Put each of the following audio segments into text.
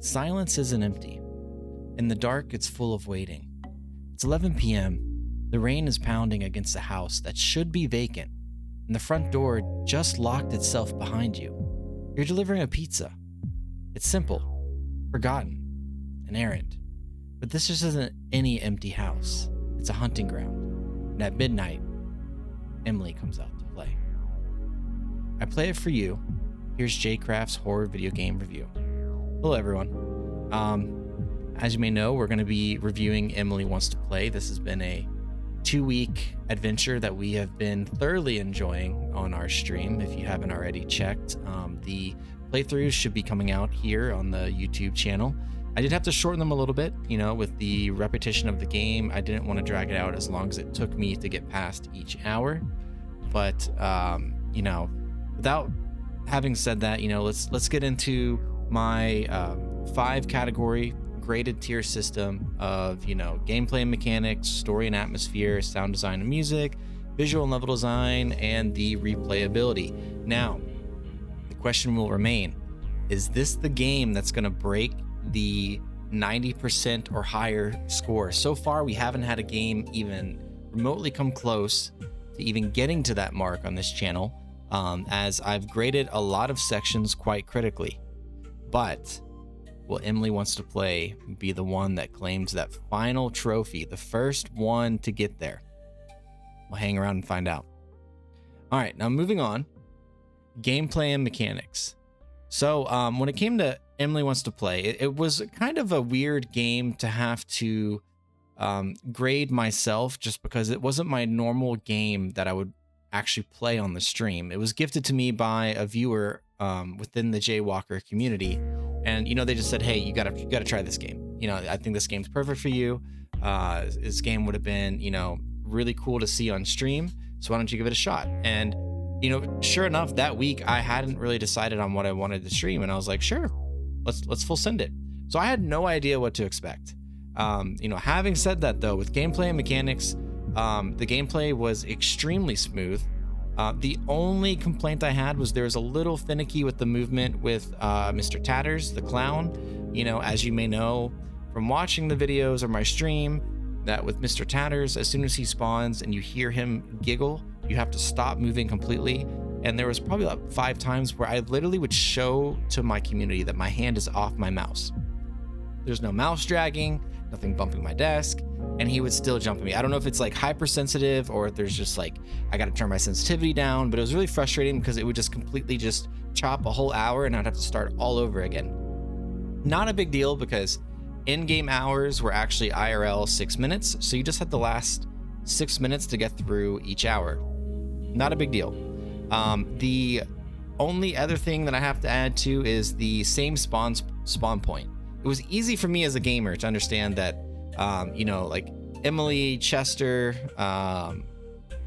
Silence isn't empty. In the dark, it's full of waiting. It's 11 p.m. The rain is pounding against a house that should be vacant, and the front door just locked itself behind you. You're delivering a pizza. It's simple, forgotten, an errand. But this just isn't any empty house. It's a hunting ground. And at midnight, Emily comes out to play. I play it for you. Here's Jcraft's horror video game review. Hello, everyone. As you may know, we're going to be reviewing Emily Wants to Play. This has been a 2-week adventure that we have been thoroughly enjoying on our stream. If you haven't already checked, the playthroughs should be coming out here on the YouTube channel. I did have to shorten them a little bit, with the repetition of the game. I didn't want to drag it out as long as it took me to get past each hour. But, without having said that, let's get into my 5-category graded tier system of, gameplay and mechanics, story and atmosphere, sound design and music, visual and level design, and the replayability. Now, the question will remain, is this the game that's going to break the 90% or higher score? So far, we haven't had a game even remotely come close to even getting to that mark on this channel, as I've graded a lot of sections quite critically. But will Emily Wants to Play be the one that claims that final trophy, the first one to get there? We'll hang around and find out. All right, now moving on. Gameplay and mechanics. So when it came to Emily Wants to Play, it was kind of a weird game to have to grade myself, just because it wasn't my normal game that I would actually play on the stream. It was gifted to me by a viewer within the Jaywalker community, and they just said, hey, you gotta try this game. I think this game's perfect for you. This game would have been really cool to see on stream, so why don't you give it a shot? And sure enough, that week I hadn't really decided on what I wanted to stream, and I was like, sure, let's full send it. So I had no idea what to expect. Having said that, though, with gameplay and mechanics, the gameplay was extremely smooth. The only complaint I had was there was a little finicky with the movement with Mr. Tatters, the clown. As you may know from watching the videos or my stream, that with Mr. Tatters, as soon as he spawns and you hear him giggle, you have to stop moving completely. And there was probably like 5 times where I literally would show to my community that my hand is off my mouse. There's no mouse dragging, nothing bumping my desk, and he would still jump at me. I don't know if it's like hypersensitive or if there's just like, I got to turn my sensitivity down, but it was really frustrating because it would just completely just chop a whole hour and I'd have to start all over again. Not a big deal because in-game hours were actually IRL 6 minutes. So you just had the last 6 minutes to get through each hour. Not a big deal. The only other thing that I have to add to is the same spawn point. It was easy for me as a gamer to understand that, like Emily, Chester,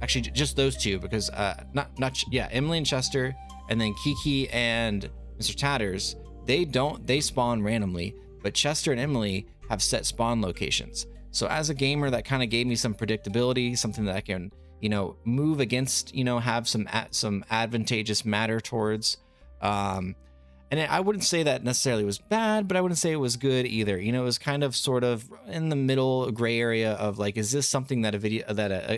actually just those two, because Emily and Chester, and then Kiki and Mr. Tatters, they spawn randomly, but Chester and Emily have set spawn locations. So as a gamer, that kind of gave me some predictability, something that I can, move against, have some advantageous matter towards. And I wouldn't say that necessarily was bad, but I wouldn't say it was good either. It was kind of sort of in the middle gray area of like, is this something that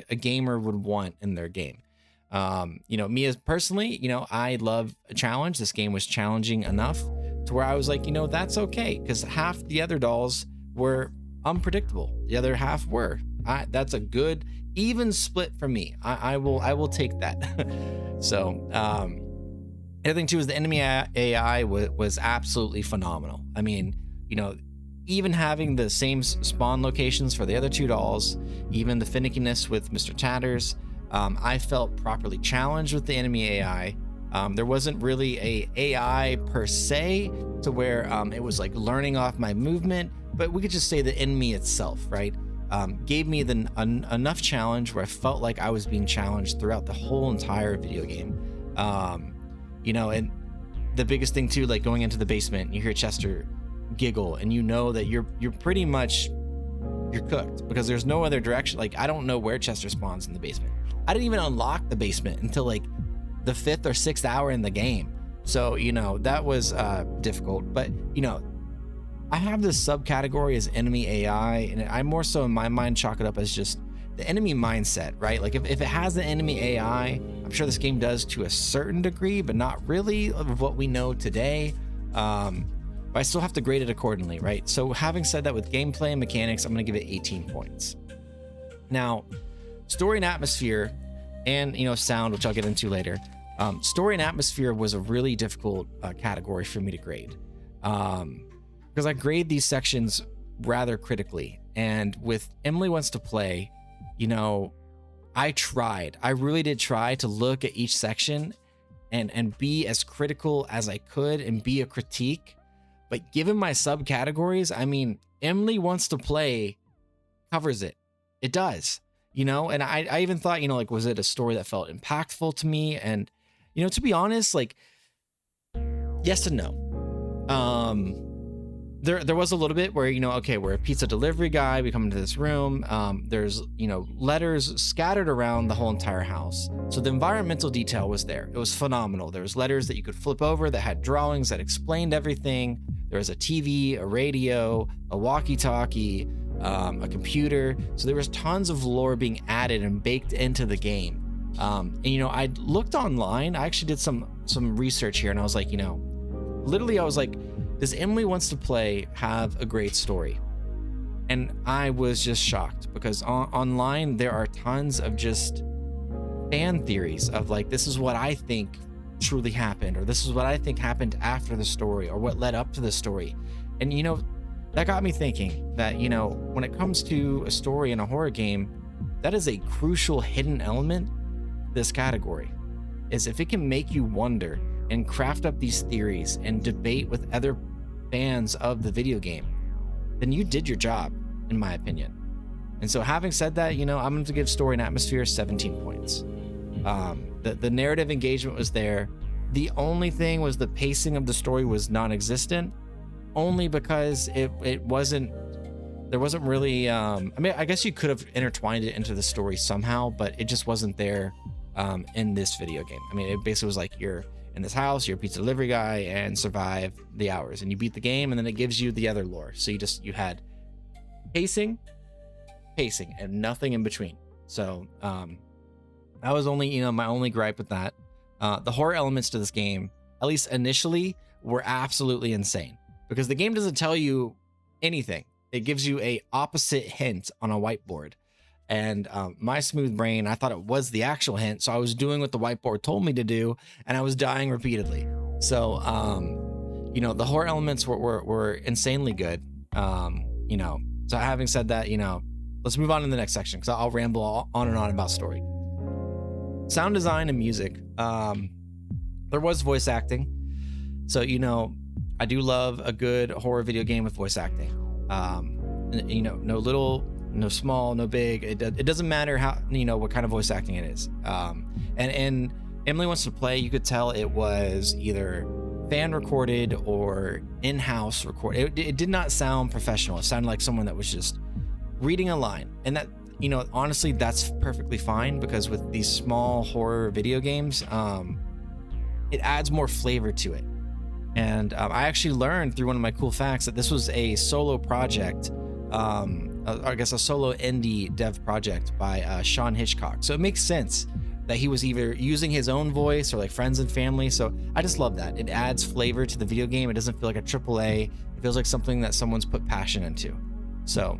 a gamer would want in their game? Me as personally, I love a challenge. This game was challenging enough to where I was like, that's okay, because half the other dolls were unpredictable. The other half were. That's a good even split for me. I will take that. So, the other thing too is the enemy AI was absolutely phenomenal. I mean, even having the same spawn locations for the other 2 dolls, even the finickiness with Mr. Tatters, I felt properly challenged with the enemy AI. There wasn't really a AI per se to where it was like learning off my movement, but we could just say the enemy itself, right? Gave me enough challenge where I felt like I was being challenged throughout the whole entire video game. And the biggest thing too, like going into the basement, you hear Chester giggle, and that you're pretty much, you're cooked, because there's no other direction. Like, I don't know where Chester spawns in the basement. I didn't even unlock the basement until like the 5th or 6th hour in the game. So, that was difficult. But, I have this subcategory as enemy AI, and I more so in my mind chalk it up as just the enemy mindset, right? Like if it has an enemy AI, I'm sure this game does to a certain degree, but not really of what we know today. But I still have to grade it accordingly, right? So having said that, with gameplay and mechanics, I'm going to give it 18 points. Now, story and atmosphere, and sound, which I'll get into later. Story and atmosphere was a really difficult category for me to grade, because I grade these sections rather critically. And with Emily Wants to Play, I really did try to look at each section and be as critical as I could and be a critique. But given my subcategories, I mean, Emily Wants to Play covers it. It does, and I even thought, like, was it a story that felt impactful to me? And, to be honest, like, yes and no. There was a little bit where, okay, we're a pizza delivery guy. We come into this room. There's, letters scattered around the whole entire house. So the environmental detail was there. It was phenomenal. There was letters that you could flip over that had drawings that explained everything. There was a TV, a radio, a walkie-talkie, a computer. So there was tons of lore being added and baked into the game. And, I looked online. I actually did some research here, and I was like, literally I was like, does Emily Wants to Play have a great story? And I was just shocked, because online there are tons of just fan theories of like, this is what I think truly happened, or this is what I think happened after the story, or what led up to the story. And that got me thinking that, when it comes to a story in a horror game, that is a crucial hidden element to this category, is if it can make you wonder and craft up these theories and debate with other fans of the video game, then you did your job, in my opinion. And so having said that, I'm going to give story and atmosphere 17 points. The narrative engagement was there. The only thing was the pacing of the story was non-existent, only because it wasn't, there wasn't really, I mean, I guess you could have intertwined it into the story somehow, but it just wasn't there in this video game. I mean, it basically was like, you're in this house, you're a pizza delivery guy, and survive the hours, and you beat the game, and then it gives you the other lore. So you had pacing, and nothing in between. So that was only, my only gripe with that. The horror elements to this game, at least initially, were absolutely insane, because the game doesn't tell you anything. It gives you a opposite hint on a whiteboard. And my smooth brain, I thought it was the actual hint. So I was doing what the whiteboard told me to do, and I was dying repeatedly. So, the horror elements were insanely good. So having said that, let's move on to the next section, because I'll ramble on and on about story. Sound design and music. There was voice acting. So, I do love a good horror video game with voice acting. No little, no small, no big. It doesn't matter how, what kind of voice acting it is. And Emily Wants to Play, you could tell it was either fan recorded or in-house recorded. It did not sound professional. It sounded like someone that was just reading a line. And that, honestly, that's perfectly fine, because with these small horror video games, it adds more flavor to it. And I actually learned through one of my cool facts that this was a solo project, I guess a solo indie dev project by Sean Hitchcock. So it makes sense that he was either using his own voice or like friends and family. So I just love that. It adds flavor to the video game. It doesn't feel like a AAA. It feels like something that someone's put passion into. So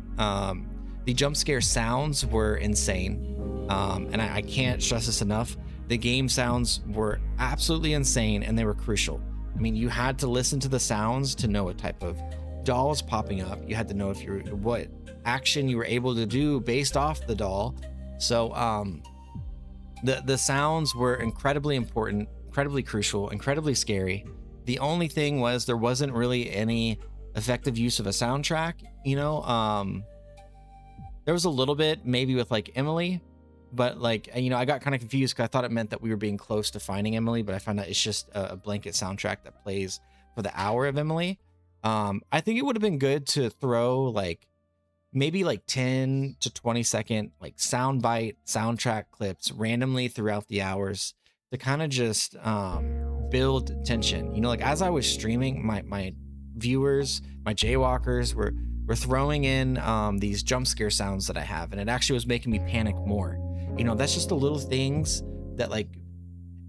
the jump scare sounds were insane. And I can't stress this enough. The game sounds were absolutely insane, and they were crucial. I mean, you had to listen to the sounds to know what type of doll was popping up. You had to know what action you were able to do based off the doll. So the sounds were incredibly important, incredibly crucial, incredibly scary. The only thing was there wasn't really any effective use of a soundtrack. There was a little bit maybe with like Emily, but like, I got kind of confused, because I thought it meant that we were being close to finding Emily, but I found out it's just a blanket soundtrack that plays for the hour of Emily. I think it would have been good to throw like maybe like 10 to 20 second like soundbite soundtrack clips randomly throughout the hours to kind of just build tension. Like as I was streaming, my viewers, my jaywalkers were throwing in these jump scare sounds that I have, and it actually was making me panic more. That's just the little things that like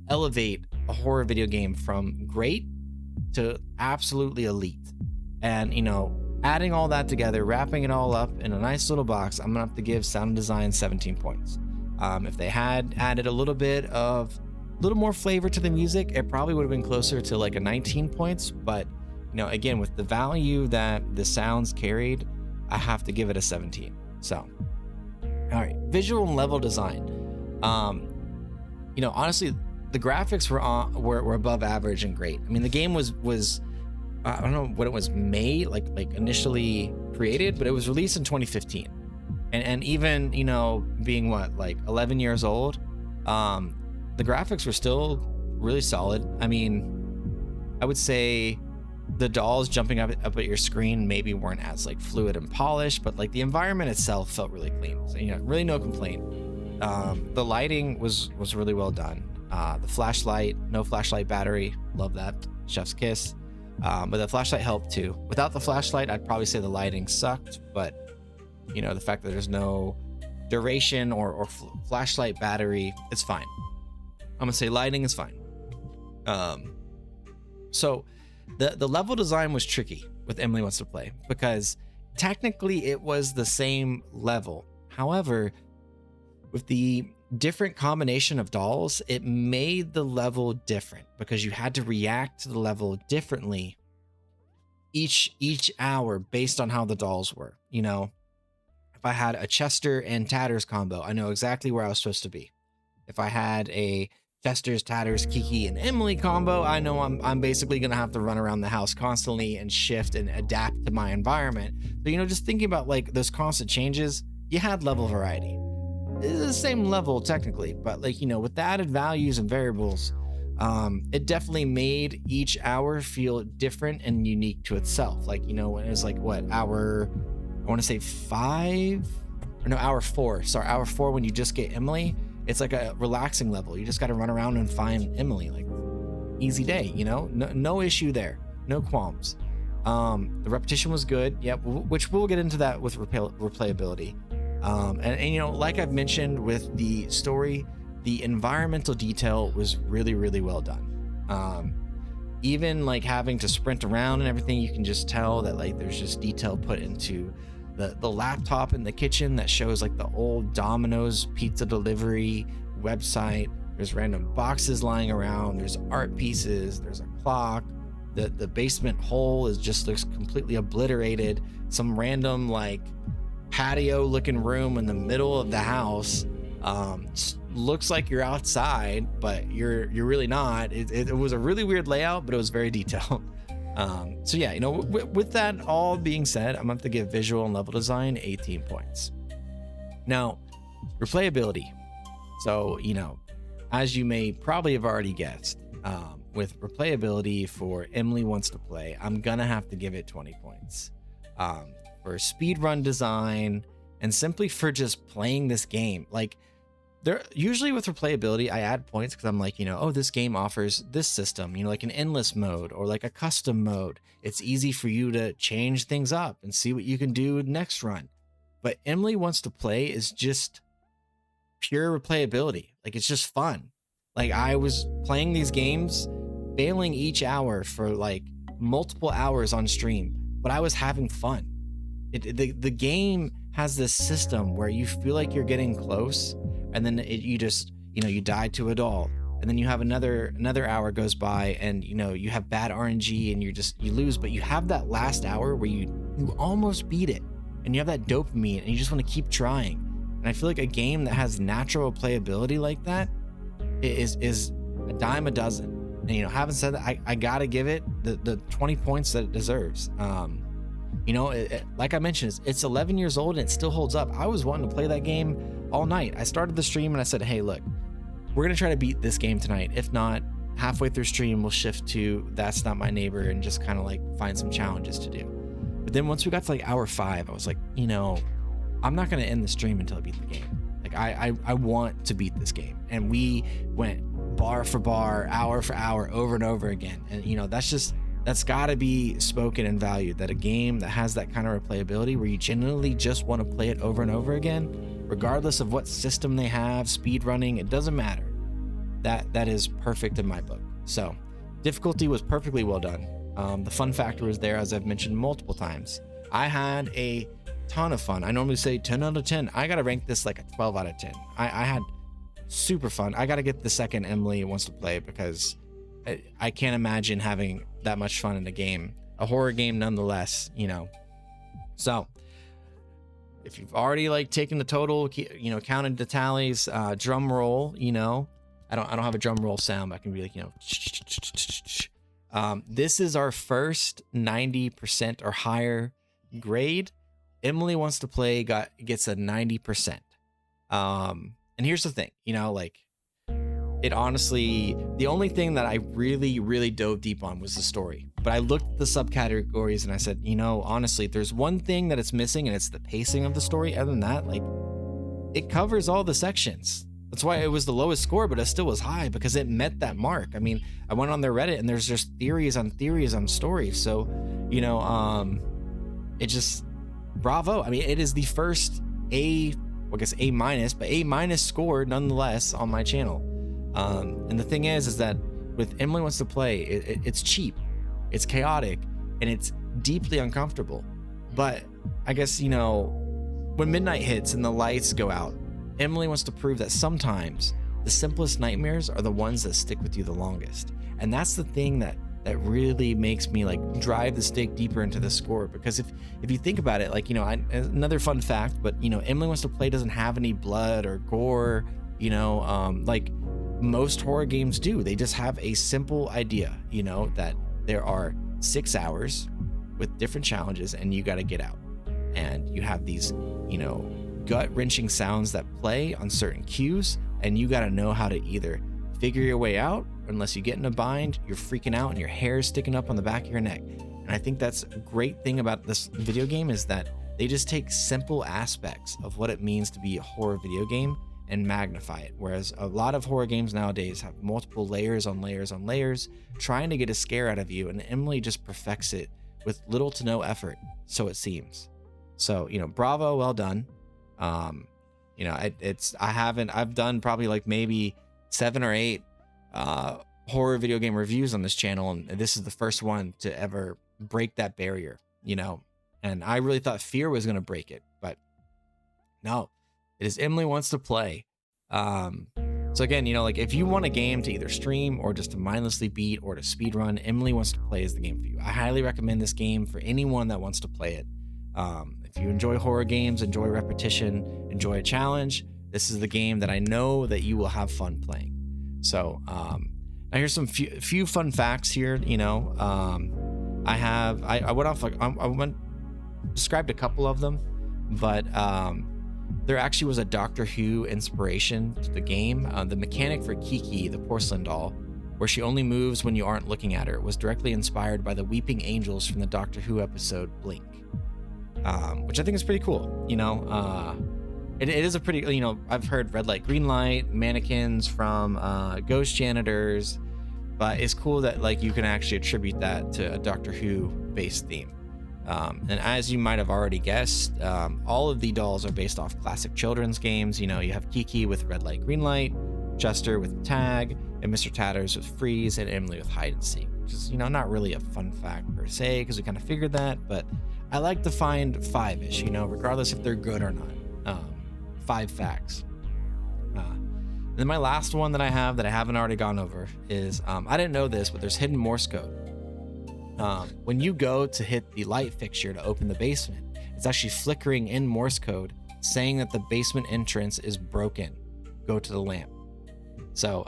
elevate a horror video game from great to absolutely elite. And adding all that together, wrapping it all up in a nice little box, I'm gonna have to give sound design 17 points. If they had added a little more flavor to the music, it probably would have been closer to like a 19 points. But again, with the value that the sounds carried, I have to give it a 17. So, all right, visual and level design. Honestly, the graphics were above average and great. I mean, the game was I don't know what it was made like initially created, but it was released in 2015, and even being like 11 years old, the graphics were still really solid. I mean, I would say the dolls jumping up at your screen maybe weren't as like fluid and polished, but like the environment itself felt really clean. So really no complaint. The lighting was really well done. The flashlight, no flashlight battery, love that, chef's kiss. But the flashlight helped too. Without the flashlight, I'd probably say the lighting sucked, but the fact that there's no duration or flashlight battery, it's fine. I'm gonna say lighting is fine. So the level design was tricky with Emily Wants to Play, because technically it was the same level. However, with the different combination of dolls, it made the level different because you had to react to the level differently each hour based on how the dolls were. If I had a Chester and Tatters combo, I know exactly where I was supposed to be. If I had a Chester's, Tatters, Kiki, and Emily combo, I know I'm basically gonna have to run around the house constantly and shift and adapt to my environment. So just thinking about like those constant changes, you had level variety. It's the same level technically, but like with the added values and variables, it definitely made each hour feel different and unique to itself. Like when it was like hour, I want to say 5 or no, hour 4. Sorry, hour 4 when you just get Emily, it's like a relaxing level. You just got to run around and find Emily, like easy day. No issue there, no qualms. The repetition was good, yep, which we'll get into that with replayability. And like I've mentioned with the story, the environmental detail was really, really well done. Even like having to sprint around and everything, you can just tell that like there's just detail put into the laptop in the kitchen that shows like the old Domino's pizza delivery website. There's random boxes lying around, there's art pieces, there's a clock. The basement hole looks completely obliterated. Some random like patio looking room in the middle of the house, looks like you're outside, but you're really not. It was a really weird layout, but it was very detailed. So yeah, with that all being said, I'm gonna have to give visual and level design 18 points. Now, replayability. So as you may probably have already guessed, with replayability for Emily Wants to Play, I'm gonna have to give it 20 points. For speedrun design and simply for just playing this game. Like there, usually with replayability, I add points because I'm like, this game offers this system, like an endless mode or like a custom mode. It's easy for you to change things up and see what you can do next run. But Emily Wants to Play is just pure replayability. Like it's just fun. Like I was playing these games, failing each hour for like multiple hours on stream, but I was having fun. The game has this system where you feel like you're getting close, and then you just you die to a doll, and then you have another hour goes by, and you have bad RNG and you lose, but you have that last hour where you almost beat it, and you have that dopamine, and you just want to keep trying. And I feel like a game that has natural playability like that is a dime a dozen. And having said that, I gotta give it the 20 points that it deserves. Like I mentioned, it's 11 years old and it still holds up. I was wanting to play that game all night. I started the stream and I said, hey, look, we're going to try to beat this game tonight. If not, halfway through stream, we'll shift to That's Not My Neighbor and just kind of like find some challenges to do. But then once we got to like hour 5, I was like, I'm not going to end the stream until I beat the game. Like I want to beat this game. And we went bar for bar, hour for hour, over and over again. And that's just that's got to be spoken and valued, that a game that has that kind of replayability where you genuinely just want to play it over and over again, regardless of what system they have, speed running, it doesn't matter. That is perfect in my book. So difficulty was perfectly well done. The fun factor was there, as I've mentioned multiple times. I had a ton of fun. I normally say 10 out of 10. I gotta rank this like a 12 out of 10. I had super fun. I gotta get the second Emily Wants to Play, because I can't imagine having that much fun in a game, a horror game nonetheless, you know. So if you've already like taken the total, you know, counted the tallies, drum roll, you know, I don't have a drum roll sound, but I can be like, you know, this is our first 90% or higher grade. Emily Wants to Play gets a 90%. And here's the thing, you know, like, it honestly, the only thing that I really dove deep on was the story. But I looked at the subcategories and I said, you know, honestly, there's one thing that it's missing, and it's the pacing of the story. Other than that, like, it covers all the sections. That's why it was the lowest score, but it still was high, because it met that mark. I mean, I went on their Reddit and there's just theories on stories. So, you know, it just, bravo. I mean, it is the first A minus, but A- score nonetheless on my channel. And the thing is that with Emily Wants to Play, it's cheap, it's chaotic, and it's deeply uncomfortable. But I guess, you know, when midnight hits and the lights go out, Emily wants to prove that sometimes the simplest nightmares are the ones that stick with you the longest. And that's the thing that really makes me like drive the stake deeper into the score. Because if you think about it, like, you know, another fun fact, but, you know, Emily Wants to Play doesn't have any blood or gore, you know, like most horror games do. They just have a simple idea, you know, that there are 6 hours with different challenges and you got to get out. And you have these, you know, gut-wrenching sounds that play on certain cues, and you got to know how to either figure your way out, unless you get in a bind, you're freaking out and your hair is sticking up on the back of your neck. And I think that's a great thing about this video game, is that they just take simple aspects of what it means to be a horror video game and magnify it. Whereas a lot of horror games nowadays have multiple layers on layers on layers, trying to get a scare out of you, and Emily just perfects it with little to no effort, so it seems. So, you know, bravo, well done. You know, I've done probably like maybe 7 or 8 horror video game reviews on this channel, and this is the first one to ever break that barrier, you know. And I really thought Fear was going to break it, but no, it is Emily Wants to Play. So again, you know, like, if you want a game to either stream or just to mindlessly beat or to speed run, Emily Wants to Play is the game for you. I highly recommend this game for anyone that wants to play it. If you enjoy horror games, enjoy repetition, enjoy a challenge, this is the game that I know that you will have fun playing. So now here's some few fun facts here. You know, I went off, like, described a couple of them, but there actually was a Doctor Who inspiration to the game. The mechanic for Kiki, the porcelain doll, where she only moves when you aren't looking at her, was directly inspired by the weeping angels from the Doctor Who episode Blink, which I think is pretty cool. You know, it is a pretty, you know, I've heard red light, green light, mannequins from ghost janitors, but it's cool that, like, you can actually attribute that to a Doctor Who based theme. And as you might have already guessed, all of the dolls are based off classic children's games. You know, you have Kiki with red light, green light, Chester with tag, and Mr. Tatters with freeze, and Emily with hide and seek, which is, you know, not really a fun fact per se, because we kind of figured that, but I like to find 5-ish, you know, regardless if they're good or not. 5 facts. And then my last one that I haven't already gone over is, I didn't know this, but there's hidden Morse code. When you go to hit the light fixture to open the basement, it's actually flickering in Morse code saying that the basement entrance is broken. Go to the lamp. So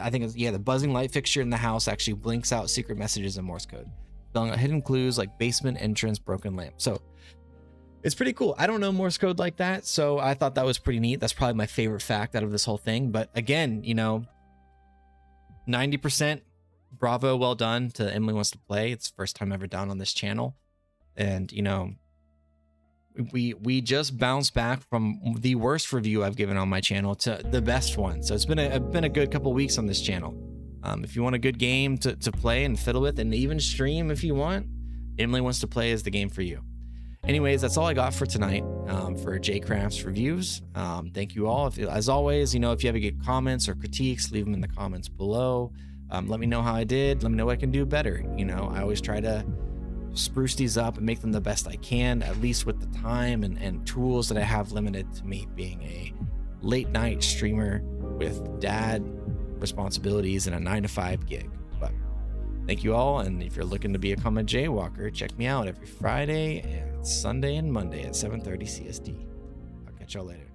I think it's, yeah, the buzzing light fixture in the house actually blinks out secret messages in Morse code, spelling out hidden clues like basement entrance, broken lamp. So it's pretty cool. I don't know Morse code like that, so I thought that was pretty neat. That's probably my favorite fact out of this whole thing. But again, you know, 90%. Bravo, well done to Emily Wants to Play. It's the first time ever done on this channel, and you know, we just bounced back from the worst review I've given on my channel to the best one. So it's been a good couple weeks on this channel. If you want a good game to play and fiddle with and even stream if you want, Emily Wants to Play is the game for you. Anyways, that's all I got for tonight for JCrafts reviews. Thank you all. As always, if you have any good comments or critiques, leave them in the comments below. Let me know how I did. Let me know what I can do better. I always try to spruce these up and make them the best I can, at least with the time and tools that I have limited to me being a late night streamer with dad responsibilities and a 9-to-5 gig. But thank you all, and if you're looking to become a jaywalker, check me out every Friday and Sunday and Monday at 7:30 CST. I'll catch y'all later.